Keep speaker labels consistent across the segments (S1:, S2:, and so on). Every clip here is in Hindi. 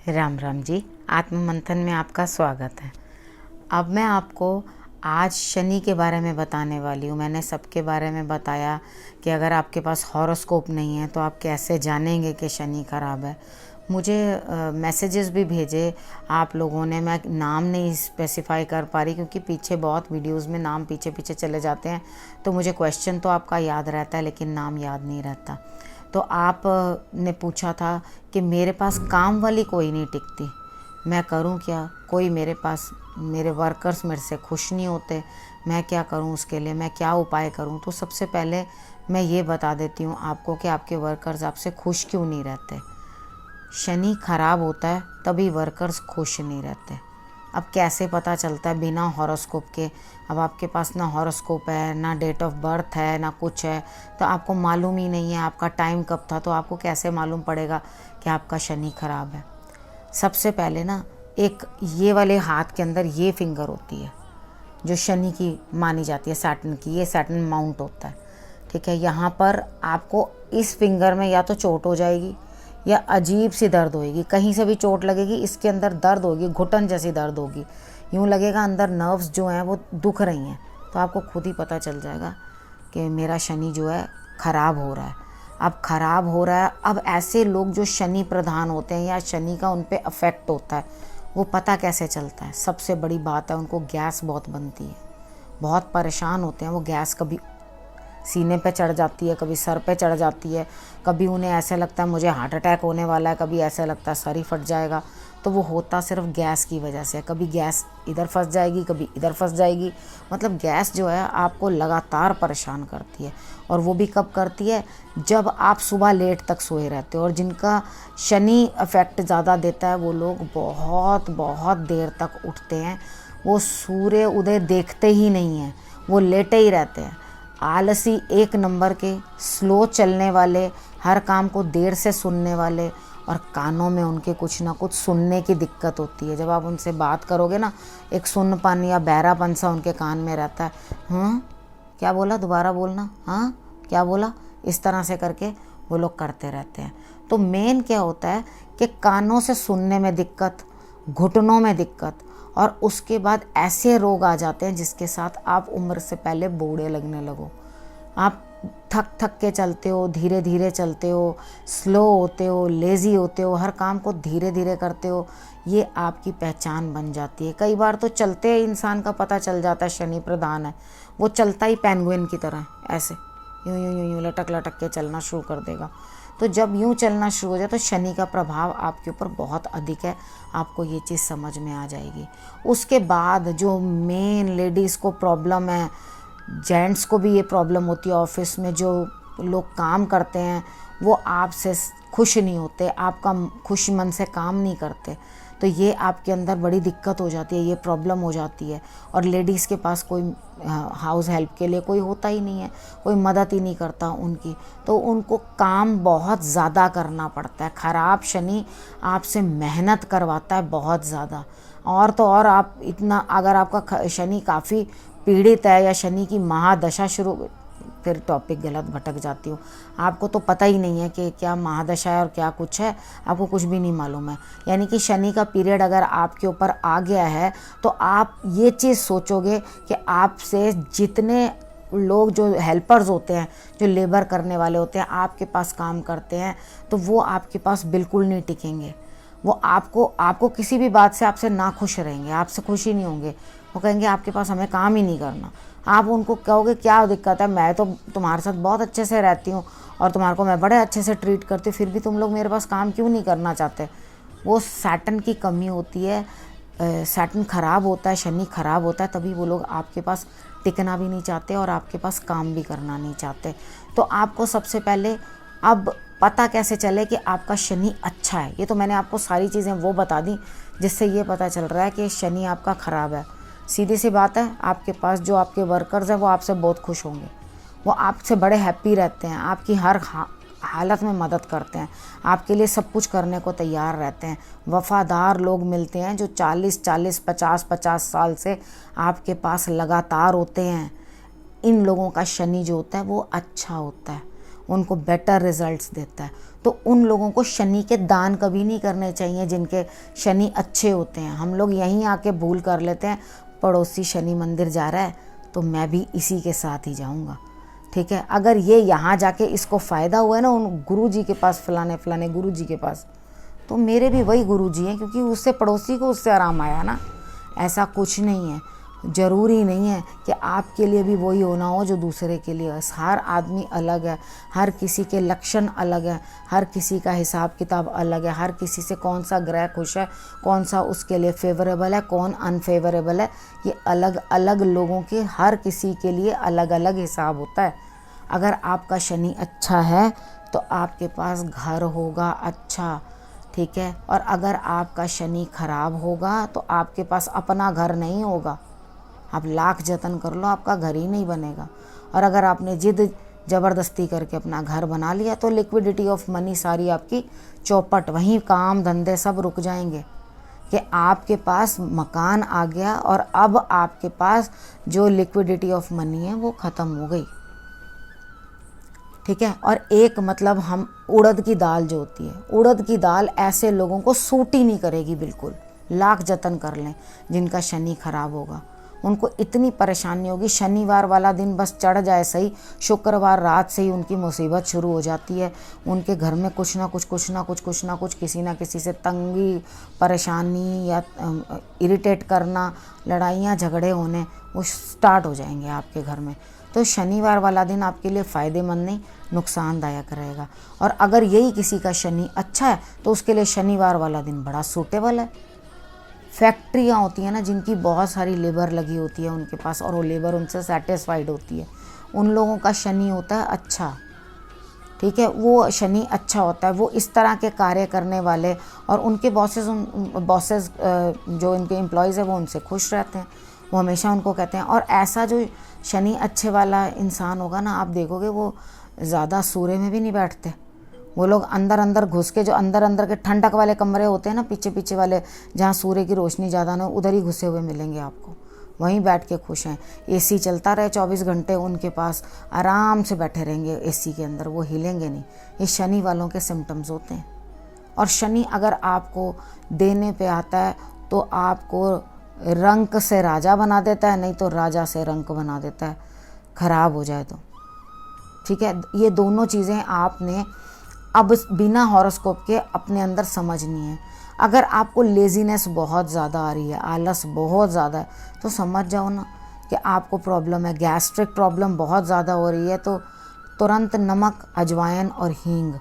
S1: राम राम जी। आत्म मंथन में आपका स्वागत है। अब मैं आपको आज शनि के बारे में बताने वाली हूँ। मैंने सबके बारे में बताया कि अगर आपके पास हॉरोस्कोप नहीं है तो आप कैसे जानेंगे कि शनि खराब है। मुझे मैसेजेस भी भेजे आप लोगों ने। मैं नाम नहीं स्पेसिफाई कर पा रही क्योंकि पीछे बहुत वीडियोस में नाम पीछे पीछे चले जाते हैं, तो मुझे क्वेश्चन तो आपका याद रहता है लेकिन नाम याद नहीं रहता। तो आप ने पूछा था कि मेरे पास काम वाली कोई नहीं टिकती, मैं करूं क्या? कोई मेरे वर्कर्स मेरे से खुश नहीं होते, मैं क्या करूं? उसके लिए मैं क्या उपाय करूं? तो सबसे पहले मैं ये बता देती हूं आपको कि आपके वर्कर्स आपसे खुश क्यों नहीं रहते। शनि खराब होता है तभी वर्कर्स खुश नहीं रहते। अब कैसे पता चलता है बिना हॉरोस्कोप के? अब आपके पास ना हॉरोस्कोप है, ना डेट ऑफ बर्थ है, ना कुछ है, तो आपको मालूम ही नहीं है आपका टाइम कब था, तो आपको कैसे मालूम पड़ेगा कि आपका शनि खराब है। सबसे पहले ना एक ये वाले हाथ के अंदर ये फिंगर होती है जो शनि की मानी जाती है, सैटर्न की। ये सैटर्न माउंट होता है, ठीक है। यहाँ पर आपको इस फिंगर में या तो चोट हो जाएगी या अजीब सी दर्द होगी, कहीं से भी चोट लगेगी, इसके अंदर दर्द होगी, घुटन जैसी दर्द होगी, यूँ लगेगा अंदर नर्व्स जो हैं वो दुख रही हैं। तो आपको खुद ही पता चल जाएगा कि मेरा शनि जो है ख़राब हो रहा है। अब ख़राब हो रहा है, अब ऐसे लोग जो शनि प्रधान होते हैं या शनि का उन पे अफेक्ट होता है, वो पता कैसे चलता है? सबसे बड़ी बात है उनको गैस बहुत बनती है, बहुत परेशान होते हैं वो। गैस कभी सीने पे चढ़ जाती है, कभी सर पे चढ़ जाती है, कभी उन्हें ऐसे लगता है मुझे हार्ट अटैक होने वाला है, कभी ऐसे लगता है सर ही फट जाएगा। तो वो होता सिर्फ गैस की वजह से। कभी गैस इधर फंस जाएगी, कभी इधर फंस जाएगी। मतलब गैस जो है आपको लगातार परेशान करती है। और वो भी कब करती है? जब आप सुबह लेट तक सोए रहते हो। और जिनका शनि इफेक्ट ज़्यादा देता है वो लोग बहुत बहुत देर तक उठते हैं, वो सूर्य उदय देखते ही नहीं हैं, वो लेटे ही रहते हैं। आलसी एक नंबर के, स्लो चलने वाले, हर काम को देर से सुनने वाले, और कानों में उनके कुछ ना कुछ सुनने की दिक्कत होती है। जब आप उनसे बात करोगे ना, एक सुन्नपन या बहरापन सा उनके कान में रहता है। हाँ क्या बोला, दोबारा बोलना, हाँ क्या बोला, इस तरह से करके वो लोग करते रहते हैं। तो मेन क्या होता है कि कानों से सुनने में दिक्कत, घुटनों में दिक्कत, और उसके बाद ऐसे रोग आ जाते हैं जिसके साथ आप उम्र से पहले बूढ़े लगने लगो। आप थक थक के चलते हो, धीरे धीरे चलते हो, स्लो होते हो, लेज़ी होते हो, हर काम को धीरे धीरे करते हो। ये आपकी पहचान बन जाती है। कई बार तो चलते इंसान का पता चल जाता है शनि प्रधान है। वो चलता ही पेंगुइन की तरह ऐसे यूँ यूँ यूँ यूँ लटक लटक के चलना शुरू कर देगा। तो जब यूँ चलना शुरू हो जाए तो शनि का प्रभाव आपके ऊपर बहुत अधिक है, आपको ये चीज़ समझ में आ जाएगी। उसके बाद जो मेन लेडीज़ को प्रॉब्लम है, जेंट्स को भी ये प्रॉब्लम होती है, ऑफिस में जो लोग काम करते हैं वो आपसे खुश नहीं होते, आपका खुश मन से काम नहीं करते, तो ये आपके अंदर बड़ी दिक्कत हो जाती है, ये प्रॉब्लम हो जाती है। और लेडीज़ के पास कोई हाउस हेल्प के लिए कोई होता ही नहीं है, कोई मदद ही नहीं करता उनकी, तो उनको काम बहुत ज़्यादा करना पड़ता है। ख़राब शनि आपसे मेहनत करवाता है बहुत ज़्यादा। और तो और आप इतना, अगर आपका शनि काफ़ी पीड़ित है या शनि की महादशा शुरू, फिर टॉपिक गलत भटक जाती हूँ। आपको तो पता ही नहीं है कि क्या महादशा है और क्या कुछ है, आपको कुछ भी नहीं मालूम है। यानी कि शनि का पीरियड अगर आपके ऊपर आ गया है तो आप ये चीज़ सोचोगे कि आपसे जितने लोग जो हेल्पर्स होते हैं, जो लेबर करने वाले होते हैं, आपके पास काम करते हैं, तो वो आपके पास बिल्कुल नहीं टिकेंगे। वो आपको किसी भी बात से आपसे ना खुश रहेंगे, आपसे खुश ही नहीं होंगे। वो कहेंगे आपके पास हमें काम ही नहीं करना। आप उनको कहोगे क्या दिक्कत है, मैं तो तुम्हारे साथ बहुत अच्छे से रहती हूँ और तुम्हारे को मैं बड़े अच्छे से ट्रीट करती हूँ, फिर भी तुम लोग मेरे पास काम क्यों नहीं करना चाहते? वो सैटर्न की कमी होती है। सैटर्न ख़राब होता है, शनि ख़राब होता है, तभी वो लोग आपके पास टिकना भी नहीं चाहते और आपके पास काम भी करना नहीं चाहते। तो आपको सबसे पहले अब पता कैसे चले कि आपका शनि अच्छा है? ये तो मैंने आपको सारी चीज़ें वो बता दी जिससे ये पता चल रहा है कि शनि आपका ख़राब है। सीधी सी बात है, आपके पास जो आपके वर्कर्स हैं वो आपसे बहुत खुश होंगे, वो आपसे बड़े हैप्पी रहते हैं, आपकी हर हालत में मदद करते हैं, आपके लिए सब कुछ करने को तैयार रहते हैं। वफ़ादार लोग मिलते हैं जो 40-40, 50-50 साल से आपके पास लगातार होते हैं। इन लोगों का शनि जो होता है वो अच्छा होता है। उनको बेटर रिजल्ट्स देता है। तो उन लोगों को शनि के दान कभी नहीं करने चाहिए जिनके शनि अच्छे होते हैं। हम लोग यहीं आके भूल कर लेते हैं, पड़ोसी शनि मंदिर जा रहा है तो मैं भी इसी के साथ ही जाऊंगा। ठीक है, अगर ये यहाँ जाके इसको फ़ायदा हुआ है ना उन गुरु जी के पास, फलाने फलाने गुरु जी के पास, तो मेरे भी वही गुरु जी हैं, क्योंकि उससे पड़ोसी को उससे आराम आया ना। ऐसा कुछ नहीं है, ज़रूरी नहीं है कि आपके लिए भी वही होना हो जो दूसरे के लिए है। हर आदमी अलग है, हर किसी के लक्षण अलग है, हर किसी का हिसाब किताब अलग है, हर किसी से कौन सा ग्रह खुश है, कौन सा उसके लिए फेवरेबल है, कौन अनफेवरेबल है, ये अलग अलग लोगों के, हर किसी के लिए अलग अलग हिसाब होता है। अगर आपका शनि अच्छा है तो आपके पास घर होगा अच्छा, ठीक है। और अगर आपका शनि खराब होगा तो आपके पास अपना घर नहीं होगा। आप लाख जतन कर लो, आपका घर ही नहीं बनेगा। और अगर आपने जिद ज़बरदस्ती करके अपना घर बना लिया तो लिक्विडिटी ऑफ मनी सारी आपकी चौपट, वहीं काम धंधे सब रुक जाएंगे कि आपके पास मकान आ गया और अब आपके पास जो लिक्विडिटी ऑफ मनी है वो ख़त्म हो गई। ठीक है। और एक मतलब हम उड़द की दाल जो होती है, उड़द की दाल ऐसे लोगों को सूट ही नहीं करेगी बिल्कुल, लाख जतन कर लें। जिनका शनि खराब होगा उनको इतनी परेशानी होगी, शनिवार वाला दिन बस चढ़ जाए सही, शुक्रवार रात से ही उनकी मुसीबत शुरू हो जाती है। उनके घर में कुछ ना कुछ किसी ना किसी से तंगी, परेशानी या इरिटेट करना, लड़ाइयाँ झगड़े होने वो स्टार्ट हो जाएंगे आपके घर में। तो शनिवार वाला दिन आपके लिए फ़ायदेमंद नहीं, नुकसानदायक रहेगा। और अगर यही किसी का शनि अच्छा है तो उसके लिए शनिवार वाला दिन बड़ा सूटेबल है। फैक्ट्रियाँ होती हैं ना जिनकी बहुत सारी लेबर लगी होती है उनके पास, और वो लेबर उनसे सेटिस्फाइड होती है, उन लोगों का शनि होता है अच्छा। ठीक है, वो शनि अच्छा होता है, वो इस तरह के कार्य करने वाले और उनके बॉसेस जो इनके एम्प्लॉयज़ है वो उनसे खुश रहते हैं, वो हमेशा उनको कहते हैं। और ऐसा जो शनि अच्छे वाला इंसान होगा ना, आप देखोगे वो ज़्यादा सूर्य में भी नहीं बैठते। वो लोग अंदर अंदर घुस के, जो अंदर अंदर के ठंडक वाले कमरे होते हैं ना, पीछे पीछे वाले जहाँ सूर्य की रोशनी ज़्यादा ना, उधर ही घुसे हुए मिलेंगे आपको, वहीं बैठ के खुश हैं। एसी चलता रहे 24 घंटे उनके पास, आराम से बैठे रहेंगे एसी के अंदर, वो हिलेंगे नहीं। ये शनि वालों के सिम्टम्स होते हैं। और शनि अगर आपको देने पे आता है तो आपको रंक से राजा बना देता है, नहीं तो राजा से रंक बना देता है, खराब हो जाए तो। ठीक है, ये दोनों चीज़ें आपने अब बिना हॉरोस्कोप के अपने अंदर समझनी है। अगर आपको लेज़ीनेस बहुत ज़्यादा आ रही है, आलस बहुत ज़्यादा है, तो समझ जाओ ना कि आपको प्रॉब्लम है, गैस्ट्रिक प्रॉब्लम बहुत ज़्यादा हो रही है। तो तुरंत नमक, अजवाइन और हींग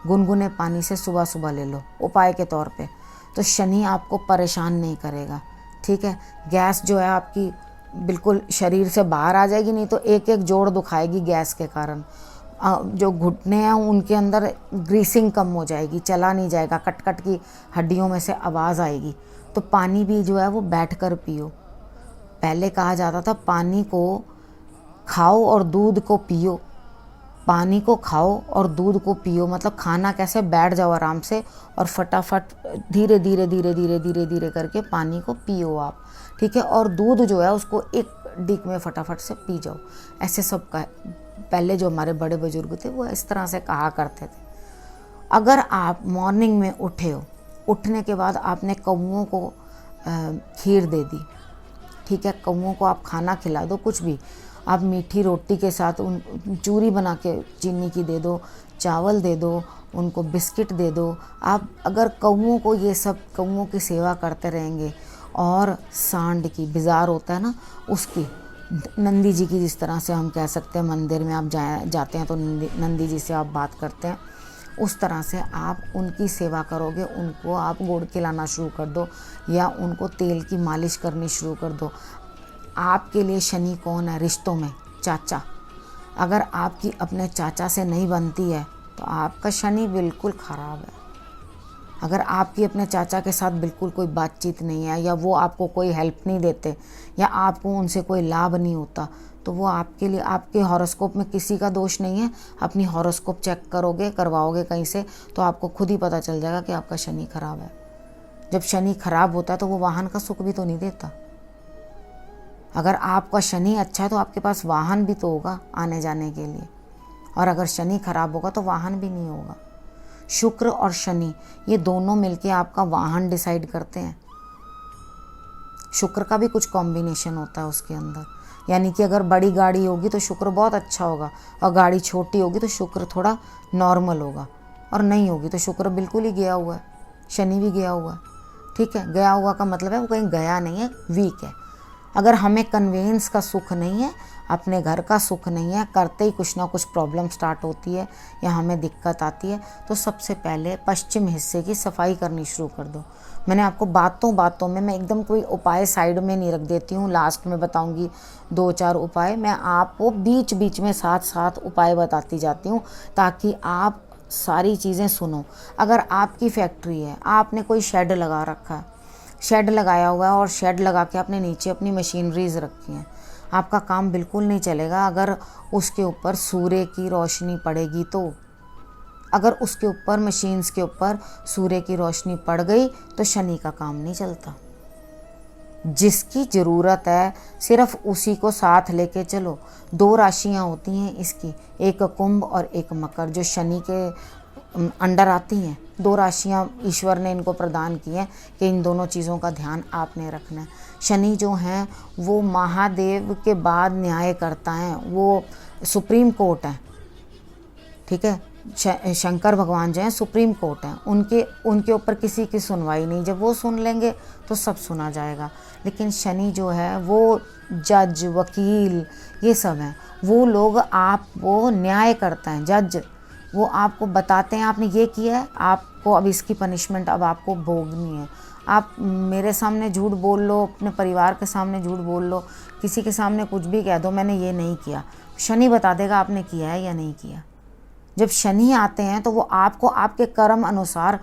S1: गुनगुने पानी से सुबह सुबह ले लो उपाय के तौर पे, तो शनि आपको परेशान नहीं करेगा। ठीक है, गैस जो है आपकी बिल्कुल शरीर से बाहर आ जाएगी, नहीं तो एक एक जोड़ दुखाएगी गैस के कारण। जो घुटने हैं उनके अंदर ग्रीसिंग कम हो जाएगी, चला नहीं जाएगा, कट कट की हड्डियों में से आवाज़ आएगी। तो पानी भी जो है वो बैठ कर पियो। पहले कहा जाता था पानी को खाओ और दूध को पियो, पानी को खाओ और दूध को पियो, मतलब खाना कैसे, बैठ जाओ आराम से और फटाफट धीरे धीरे धीरे धीरे धीरे धीरे करके पानी को पियो आप। ठीक है, और दूध जो है उसको एक डिक में फटाफट से पी जाओ। ऐसे सब का पहले जो हमारे बड़े बुजुर्ग थे वो इस तरह से कहा करते थे। अगर आप मॉर्निंग में उठे हो, उठने के बाद आपने कौओं को खीर दे दी, ठीक है, कौओं को आप खाना खिला दो, कुछ भी आप मीठी रोटी के साथ उन चूरी बना के चीनी की दे दो, चावल दे दो, उनको बिस्किट दे दो। आप अगर कौओं को ये सब, कौओं की सेवा करते रहेंगे, और सांड की, बिजार होता है ना उसकी, नंदी जी की, जिस तरह से हम कह सकते हैं मंदिर में आप जाते हैं तो नंदी जी से आप बात करते हैं, उस तरह से आप उनकी सेवा करोगे। उनको आप गुड़ खिलाना शुरू कर दो या उनको तेल की मालिश करनी शुरू कर दो। आपके लिए शनि कौन है रिश्तों में? चाचा। अगर आपकी अपने चाचा से नहीं बनती है तो आपका शनि बिल्कुल ख़राब है। अगर आपकी अपने चाचा के साथ बिल्कुल कोई बातचीत नहीं है, या वो आपको कोई हेल्प नहीं देते, या आपको उनसे कोई लाभ नहीं होता, तो वो आपके लिए, आपके हॉरोस्कोप में किसी का दोष नहीं है। अपनी हॉरोस्कोप चेक करोगे, करवाओगे कहीं से, तो आपको खुद ही पता चल जाएगा कि आपका शनि खराब है। जब शनि खराब होता है तो वो वाहन का सुख भी तो नहीं देता। अगर आपका शनि अच्छा है तो आपके पास वाहन भी तो होगा आने जाने के लिए, और अगर शनि खराब होगा तो वाहन भी नहीं होगा। शुक्र और शनि ये दोनों मिलके आपका वाहन डिसाइड करते हैं। शुक्र का भी कुछ कॉम्बिनेशन होता है उसके अंदर, यानी कि अगर बड़ी गाड़ी होगी तो शुक्र बहुत अच्छा होगा, और गाड़ी छोटी होगी तो शुक्र थोड़ा नॉर्मल होगा, और नहीं होगी तो शुक्र बिल्कुल ही गया हुआ है, शनि भी गया हुआ है। ठीक है, गया हुआ का मतलब है वो कहीं गया नहीं है, वीक है। अगर हमें कन्वेंस का सुख नहीं है, अपने घर का सुख नहीं है, करते ही कुछ ना कुछ प्रॉब्लम स्टार्ट होती है या हमें दिक्कत आती है, तो सबसे पहले पश्चिम हिस्से की सफाई करनी शुरू कर दो। मैंने आपको बातों बातों में, मैं एकदम कोई उपाय साइड में नहीं रख देती हूँ, लास्ट में बताऊँगी 2-4 उपाय, मैं आपको बीच बीच में साथ साथ उपाय बताती जाती हूँ ताकि आप सारी चीज़ें सुनो। अगर आपकी फैक्ट्री है, आपने कोई शेड लगा रखा है, शेड लगाया हुआ है और शेड लगा के आपने नीचे अपनी मशीनरीज रखी हैं, आपका काम बिल्कुल नहीं चलेगा अगर उसके ऊपर सूर्य की रोशनी पड़ेगी तो। अगर उसके ऊपर, मशीन्स के ऊपर सूर्य की रोशनी पड़ गई तो शनि का काम नहीं चलता। जिसकी ज़रूरत है सिर्फ उसी को साथ लेके चलो। 2 राशियां होती हैं इसकी, एक कुंभ और एक मकर, जो शनि के अंडर आती हैं। 2 राशियां ईश्वर ने इनको प्रदान की हैं कि इन दोनों चीज़ों का ध्यान आपने रखना है। शनि जो हैं वो महादेव के बाद न्याय करता है, वो सुप्रीम कोर्ट है। ठीक है, शंकर भगवान जो हैं सुप्रीम कोर्ट हैं, उनके ऊपर किसी की सुनवाई नहीं। जब वो सुन लेंगे तो सब सुना जाएगा। लेकिन शनि जो है वो जज, वकील, ये सब हैं, वो लोग आपको न्याय करते हैं। जज वो आपको बताते हैं आपने ये किया है, आपको अब इसकी पनिशमेंट अब आपको भोगनी है। आप मेरे सामने झूठ बोल लो, अपने परिवार के सामने झूठ बोल लो, किसी के सामने कुछ भी कह दो मैंने ये नहीं किया, शनि बता देगा आपने किया है या नहीं किया। जब शनि आते हैं तो वो आपको आपके कर्म अनुसार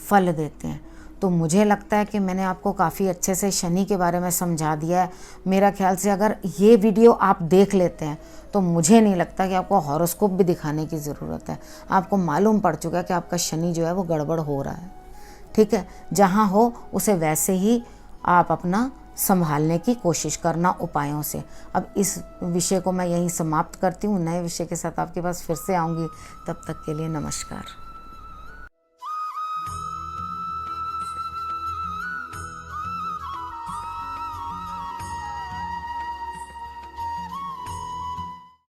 S1: फल देते हैं। तो मुझे लगता है कि मैंने आपको काफ़ी अच्छे से शनि के बारे में समझा दिया है। मेरा ख्याल से अगर ये वीडियो आप देख लेते हैं तो मुझे नहीं लगता कि आपको हॉरोस्कोप भी दिखाने की ज़रूरत है। आपको मालूम पड़ चुका है कि आपका शनि जो है वो गड़बड़ हो रहा है। ठीक है, जहाँ हो उसे वैसे ही आप अपना संभालने की कोशिश करना उपायों से। अब इस विषय को मैं यहीं समाप्त करती हूँ, नए विषय के साथ आपके पास फिर से आऊँगी। तब तक के लिए नमस्कार।